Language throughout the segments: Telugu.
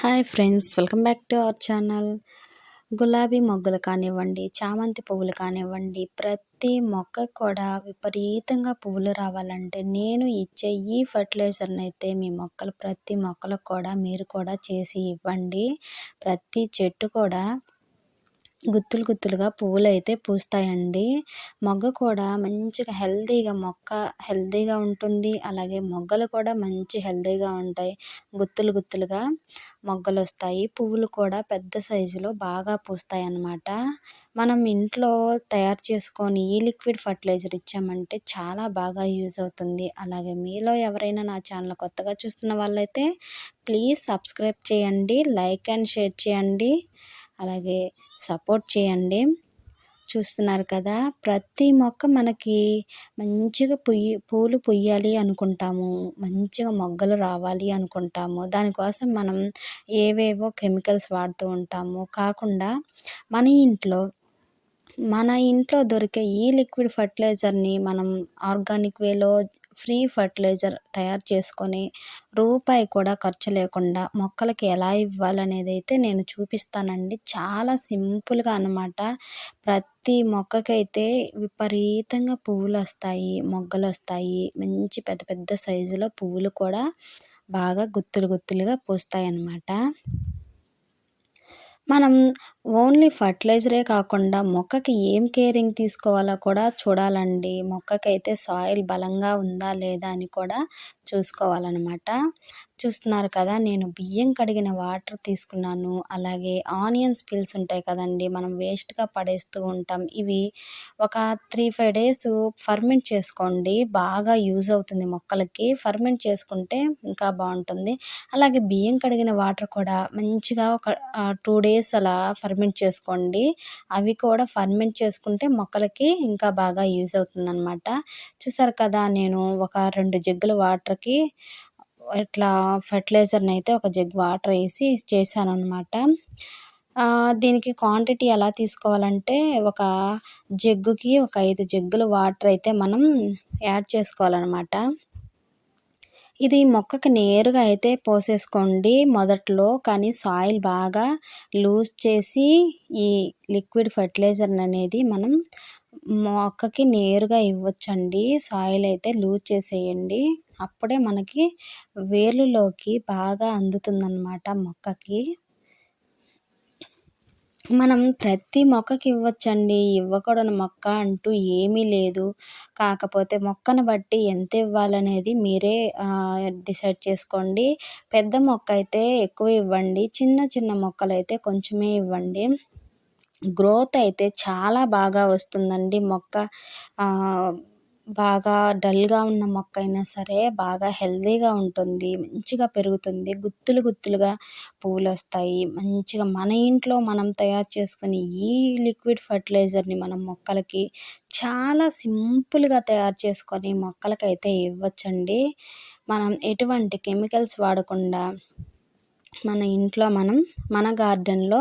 Hi friends, welcome back to our channel. గులాబీ మొగ్గలు కానివ్వండి, చామంతి పువ్వులు కానివ్వండి, ప్రతి మొక్క కూడా విపరీతంగా పువ్వులు రావాలంటే నేను ఇచ్చే ఈ ఫర్టిలైజర్ని అయితే మీ ప్రతి మొక్కలకు కూడా మీరు కూడా చేసి ఇవ్వండి. ప్రతి చెట్టు కూడా గుత్తులు గుత్తులుగా పువ్వులైతే పూస్తాయండి. మొగ్గ కూడా మంచిగా మొక్క హెల్తీగా ఉంటుంది. అలాగే మొగ్గలు కూడా మంచి హెల్తీగా ఉంటాయి. గుత్తులు గుత్తులుగా మొగ్గలొస్తాయి. పువ్వులు కూడా పెద్ద సైజులో బాగా పూస్తాయన్నమాట. మనం ఇంట్లో తయారు చేసుకొని ఈ లిక్విడ్ ఫర్టిలైజర్ ఇచ్చామంటే చాలా బాగా యూజ్ అవుతుంది. అలాగే మీలో ఎవరైనా నా ఛానల్ కొత్తగా చూస్తున్న వాళ్ళైతే ప్లీజ్ సబ్స్క్రైబ్ చేయండి, లైక్ అండ్ షేర్ చేయండి, అలాగే సపోర్ట్ చేయండి. చూస్తున్నారు కదా, ప్రతి మొక్క మనకి మంచిగా పూలు పొయ్యాలి అనుకుంటాము, మంచిగా మొగ్గలు రావాలి అనుకుంటాము. దానికోసం మనం ఏవేవో కెమికల్స్ వాడుతూ ఉంటాము. కాకుండా మన ఇంట్లో దొరికే ఈ లిక్విడ్ ఫర్టిలైజర్ని మనం ఆర్గానిక్ వేలో ఫ్రీ ఫర్టిలైజర్ తయారు చేసుకొని రూపాయి కూడా ఖర్చు లేకుండా మొక్కలకి ఎలా ఇవ్వాలనేది అయితే నేను చూపిస్తానండి. చాలా సింపుల్గా అన్నమాట. ప్రతి మొక్కకైతే విపరీతంగా పువ్వులు వస్తాయి, మొగ్గలు వస్తాయి. మంచి పెద్ద పెద్ద సైజులో పువ్వులు కూడా బాగా గుత్తులు గుత్తులుగా పూస్తాయి అన్నమాట. మనం ఓన్లీ ఫర్టిలైజరే కాకుండా మొక్కకి ఏం కేరింగ్ తీసుకోవాలో కూడా చూడాలండి. మొక్కకైతే సాయిల్ బలంగా ఉందా లేదా అని కూడా చూసుకోవాలన్నమాట. చూస్తున్నారు కదా, నేను బియ్యం కడిగిన వాటర్ తీసుకున్నాను. అలాగే ఆనియన్స్ పీల్స్ ఉంటాయి కదండి, మనం వేస్ట్గా పడేస్తూ ఉంటాం. ఇవి ఒక 3-5 డేస్ ఫర్మెంట్ చేసుకోండి, బాగా యూజ్ అవుతుంది మొక్కలకి. ఫర్మెంట్ చేసుకుంటే ఇంకా బాగుంటుంది. అలాగే బియ్యం కడిగిన వాటర్ కూడా మంచిగా ఒక 2 డేస్ అలా ఫర్మెంట్ చేసుకోండి. అవి కూడా ఫర్మెంట్ చేసుకుంటే మొక్కలకి ఇంకా బాగా యూజ్ అవుతుందన్నమాట. చూసారు కదా, నేను ఒక 2 జగ్గుల వాటర్కి ఇట్లా ఫర్టిలైజర్ని అయితే ఒక జగ్ వాటర్ వేసి చేశానన్నమాట. దీనికి క్వాంటిటీ ఎలా తీసుకోవాలంటే ఒక జగ్గుకి ఒక 5 జగ్గుల వాటర్ అయితే మనం యాడ్ చేసుకోవాలన్నమాట. ఇది మొక్కకి నేరుగా అయితే పోసేసుకోండి మొదట్లో, కానీ సాయిల్ బాగా లూజ్ చేసి ఈ లిక్విడ్ ఫర్టిలైజర్ అనేది మనం మొక్కకి నేరుగా ఇవ్వచ్చండి. సాయిల్ అయితే లూజ్ చేసేయండి, అప్పుడే మనకి వేర్లులోకి బాగా అందుతుందన్నమాట మొక్కకి. మనం ప్రతి మొక్కకి ఇవ్వచ్చండి, ఇవ్వకూడని మొక్క అంటూ ఏమీ లేదు. కాకపోతే మొక్కను బట్టి ఎంత ఇవ్వాలనేది మీరే డిసైడ్ చేసుకోండి. పెద్ద మొక్క అయితే ఎక్కువ ఇవ్వండి, చిన్న చిన్న మొక్కలైతే కొంచెమే ఇవ్వండి. గ్రోత్ అయితే చాలా బాగా వస్తుందండి. మొక్క బాగా డల్గా ఉన్న మొక్క అయినా సరే బాగా హెల్తీగా ఉంటుంది, మంచిగా పెరుగుతుంది. గుత్తులు గుత్తులుగా పువ్వులు వస్తాయి. మంచిగా మన ఇంట్లో మనం తయారు చేసుకుని ఈ లిక్విడ్ ఫర్టిలైజర్ని మనం మొక్కలకి చాలా సింపుల్గా తయారు చేసుకొని మొక్కలకైతే ఇవ్వచ్చండి. మనం ఎటువంటి కెమికల్స్ వాడకుండా మన ఇంట్లో మన గార్డెన్లో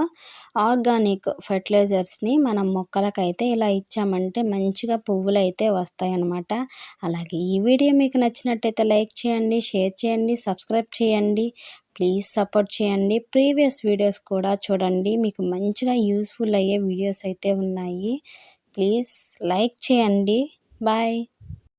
ఆర్గానిక్ ఫర్టిలైజర్స్ని మనం మొక్కలకైతే ఇలా ఇచ్చామంటే మంచిగా పువ్వులు అయితే వస్తాయన్నమాట. అలాగే ఈ వీడియో మీకు నచ్చినట్టయితే లైక్ చేయండి, షేర్ చేయండి, సబ్స్క్రైబ్ చేయండి. ప్లీజ్ సపోర్ట్ చేయండి. ప్రీవియస్ వీడియోస్ కూడా చూడండి, మీకు మంచిగా యూస్ఫుల్ అయ్యే వీడియోస్ అయితే ఉన్నాయి. ప్లీజ్ లైక్ చేయండి. బాయ్.